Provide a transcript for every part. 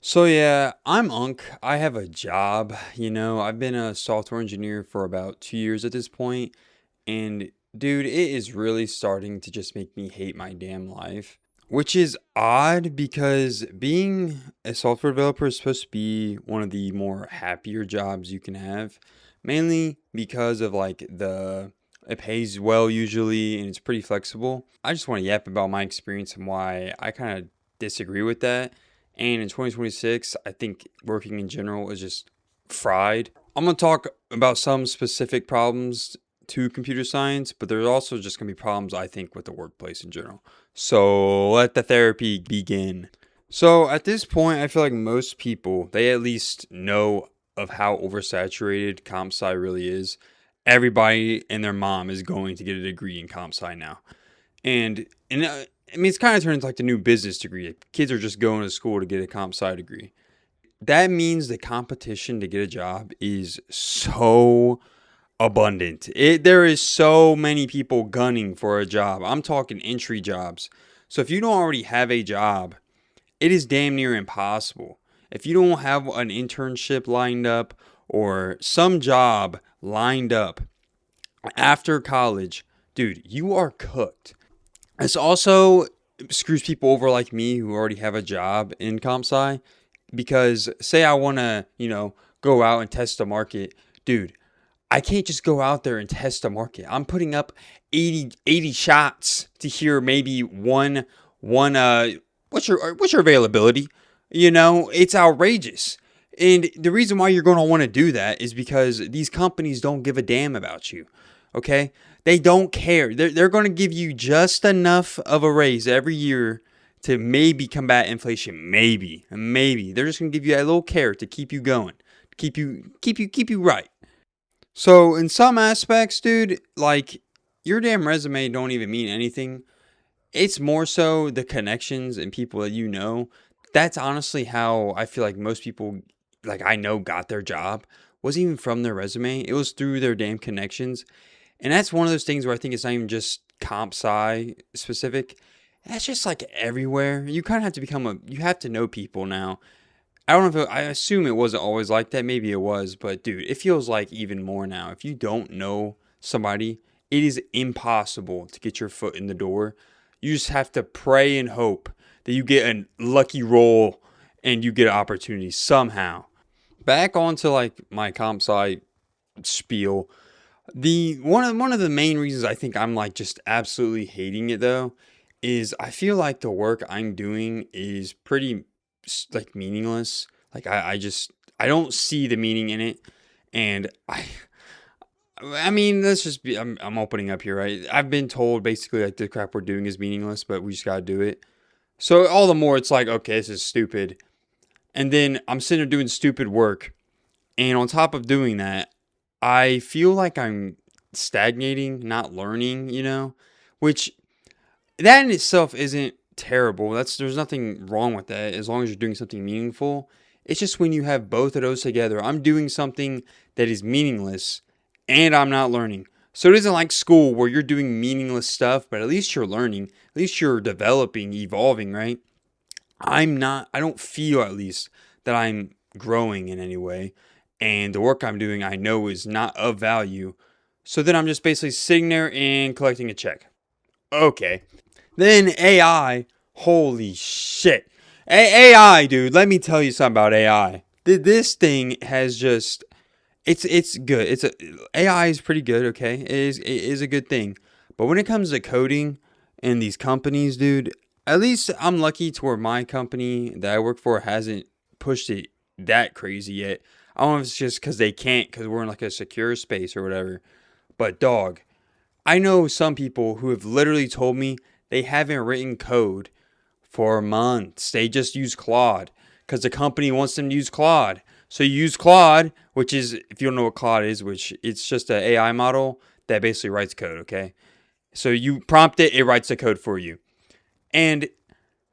So yeah, I'm Unc. I have a job. I've been a software engineer for about 2 years at this point, and dude, it is really starting to just make me hate my damn life. Which is odd because being a software developer is supposed to be one of the more happier jobs you can have, mainly because of it pays well usually and it's pretty flexible. I just want to yap about my experience and why I kind of disagree with that. And in 2026, I think working in general is just fried. I'm going to talk about some specific problems to computer science, but there's also just going to be problems, I think, with the workplace in general. So let the therapy begin. So at this point, I feel like most people, they at least know of how oversaturated comp sci really is. Everybody and their mom is going to get a degree in comp sci now. It's kind of turned into like the new business degree. Like, kids are just going to school to get a comp sci degree. That means the competition to get a job is so abundant. There is so many people gunning for a job. I'm talking entry jobs. So if you don't already have a job, it is damn near impossible. If you don't have an internship lined up or some job lined up after college, dude, you are cooked. This also screws people over like me who already have a job in comp sci because say I want to, go out and test the market, dude. I can't just go out there and test the market. I'm putting up 80 shots to hear maybe one what's your availability? It's outrageous. And the reason why you're going to want to do that is because these companies don't give a damn about you. Okay? They don't care. They're going to give you just enough of a raise every year to maybe combat inflation. Maybe. They're just going to give you a little carrot to keep you going. Keep you right. So in some aspects, dude, like your damn resume don't even mean anything. It's more so the connections and people that you know. That's honestly how I feel like most people, like I know, got their job. Wasn't even from their resume. It was through their damn connections. And that's one of those things where I think it's not even just comp sci specific. That's just like everywhere. You kind of have to you have to know people now. I don't know I assume it wasn't always like that. Maybe it was, but dude, it feels like even more now. If you don't know somebody, it is impossible to get your foot in the door. You just have to pray and hope that you get a lucky roll and you get an opportunity somehow. Back onto like my comp sci spiel. The one of the main reasons I think I'm like just absolutely hating it though is I feel like the work I'm doing is pretty like meaningless. Like I don't see the meaning in it, and I mean let's just be I'm opening up here, right? I've been told basically like the crap we're doing is meaningless, but we just gotta do it. So all the more it's like okay, this is stupid, and then I'm sitting there doing stupid work, and on top of doing that, I feel like I'm stagnating, not learning, which that in itself isn't terrible. There's nothing wrong with that as long as you're doing something meaningful. It's just when you have both of those together, I'm doing something that is meaningless and I'm not learning. So it isn't like school where you're doing meaningless stuff, but at least you're learning, at least you're developing, evolving, right? I don't feel at least that I'm growing in any way. And the work I'm doing, I know is not of value. So then I'm just basically sitting there and collecting a check. Okay. Then AI, holy shit. AI, dude, let me tell you something about AI. This thing has just it's good. AI is pretty good, okay? It is a good thing. But when it comes to coding and these companies, dude, at least I'm lucky to where my company that I work for hasn't pushed it that crazy yet. I don't know if it's just because they can't because we're in like a secure space or whatever. But dog, I know some people who have literally told me they haven't written code for months. They just use Claude because the company wants them to use Claude. So you use Claude, which is, if you don't know what Claude is, which it's just an AI model that basically writes code, okay? So you prompt it, it writes the code for you. And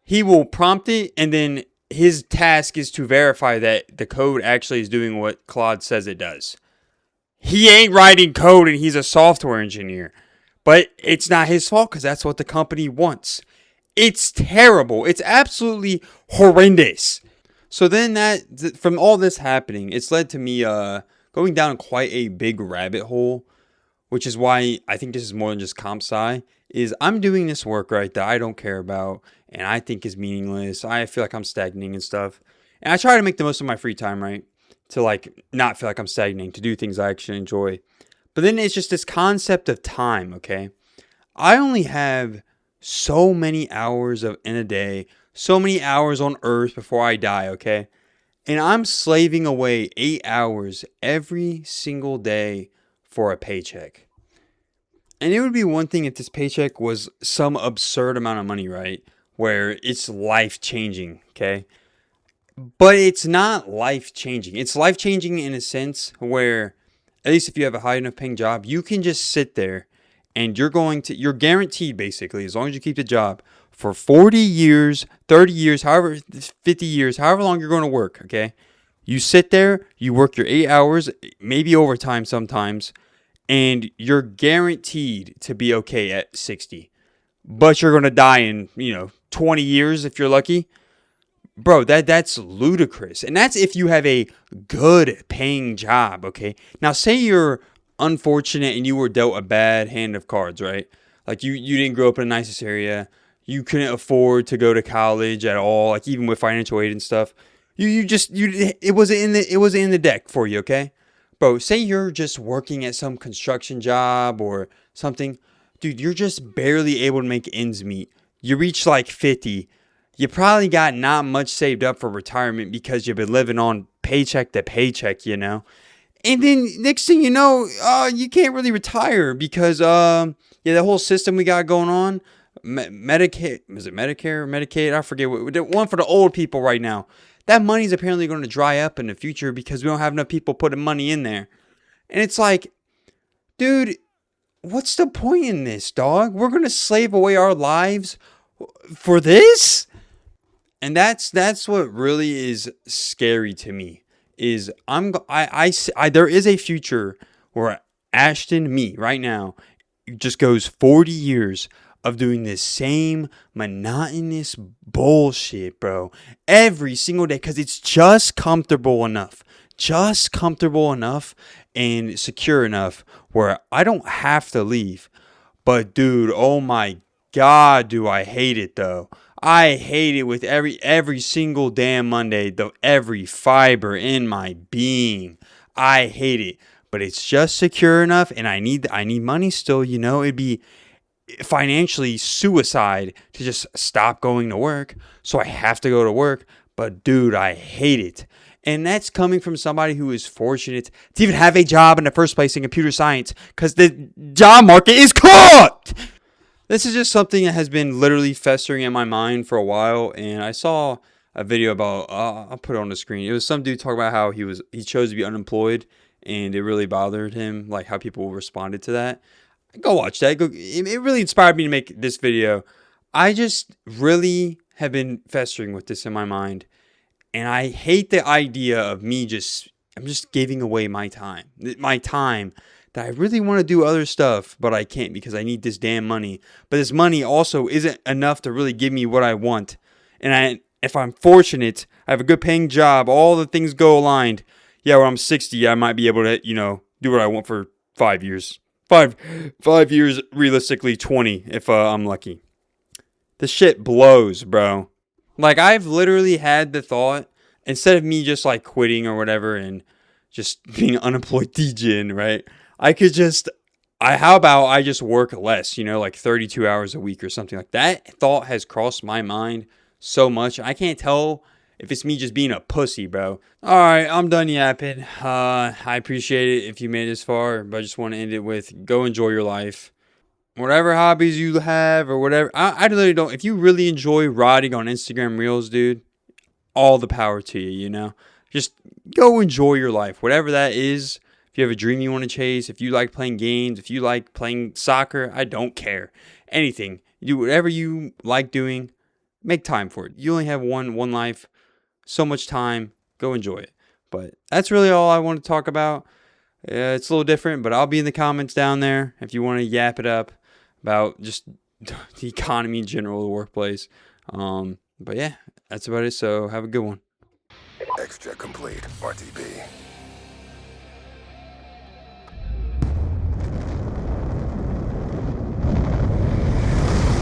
he will prompt it, and then his task is to verify that the code actually is doing what Claude says it does. He ain't writing code and he's a software engineer. But it's not his fault because that's what the company wants. It's terrible. It's absolutely horrendous. So then from all this happening, it's led to me going down quite a big rabbit hole, which is why I think this is more than just comp sci. Is I'm doing this work right that I don't care about and I think is meaningless. I feel like I'm stagnating and stuff, and I try to make the most of my free time, right? To like not feel like I'm stagnating, to do things I actually enjoy. But then it's just this concept of time, okay? I only have so many hours in a day, so many hours on earth before I die, okay? And I'm slaving away 8 hours every single day for a paycheck. And it would be one thing if this paycheck was some absurd amount of money, right? Where it's life changing, okay? But it's not life changing. It's life changing in a sense where, at least if you have a high enough paying job, you can just sit there and you're guaranteed basically, as long as you keep the job, for 40 years, 30 years, however, 50 years, however long you're going to work, okay? You sit there, you work your 8 hours, maybe overtime sometimes, and you're guaranteed to be okay at 60. But you're going to die in, 20 years if you're lucky. Bro, that's ludicrous. And that's if you have a good paying job, okay? Now say you're unfortunate and you were dealt a bad hand of cards, right? Like you didn't grow up in the nicest area. You couldn't afford to go to college at all, like even with financial aid and stuff. It was in the deck for you, okay? Bro, say you're just working at some construction job or something. Dude, you're just barely able to make ends meet. You reach like 50. You probably got not much saved up for retirement because you've been living on paycheck to paycheck, you know? And then next thing you know, you can't really retire because, the whole system we got going on, Medicaid, is it Medicare or Medicaid? I forget the one for the old people right now. That money's apparently going to dry up in the future because we don't have enough people putting money in there. And it's like, dude, what's the point in this, dog? We're going to slave away our lives for this? And that's what really is scary to me. Is there is a future where Ashton, me right now, just goes 40 years of doing this same monotonous bullshit, bro, every single day because it's just comfortable enough. Just comfortable enough and secure enough where I don't have to leave. But dude, oh my God, do I hate it though. I hate it with every single damn Monday, every fiber in my being. I hate it. But it's just secure enough and I need money still, It'd be financially suicide to just stop going to work. So I have to go to work. But dude, I hate it. And that's coming from somebody who is fortunate to even have a job in the first place in computer science because the job market is cooked. This is just something that has been literally festering in my mind for a while. And I saw a video about, I'll put it on the screen. It was some dude talking about how he chose to be unemployed and it really bothered him, like how people responded to that. Go watch that. It really inspired me to make this video. I just really have been festering with this in my mind. And I hate the idea of I'm just giving away my time. My time that I really want to do other stuff, but I can't because I need this damn money. But this money also isn't enough to really give me what I want. And if I'm fortunate, I have a good paying job, all the things go aligned. Yeah, when I'm 60, I might be able to, do what I want for 5 years. 5 years, realistically 20 if I'm lucky. The shit blows, bro. Like, I've literally had the thought, instead of me just like quitting or whatever and just being unemployed DJing, right? How about I just work less, like 32 hours a week or something like that. Thought has crossed my mind so much. I can't tell if it's me just being a pussy, bro. All right, I'm done yapping. I appreciate it if you made this far, but I just want to end it with go enjoy your life. Whatever hobbies you have or whatever. I really don't. If you really enjoy riding on Instagram Reels, dude, all the power to you, Just go enjoy your life. Whatever that is. If you have a dream you want to chase, if you like playing games, if you like playing soccer, I don't care. Anything. Do whatever you like doing. Make time for it. You only have one life. So much time. Go enjoy it. But that's really all I want to talk about. It's a little different, but I'll be in the comments down there if you want to yap it up about just the economy in general, the workplace. But yeah, that's about it. So have a good one. Extra complete, RTB.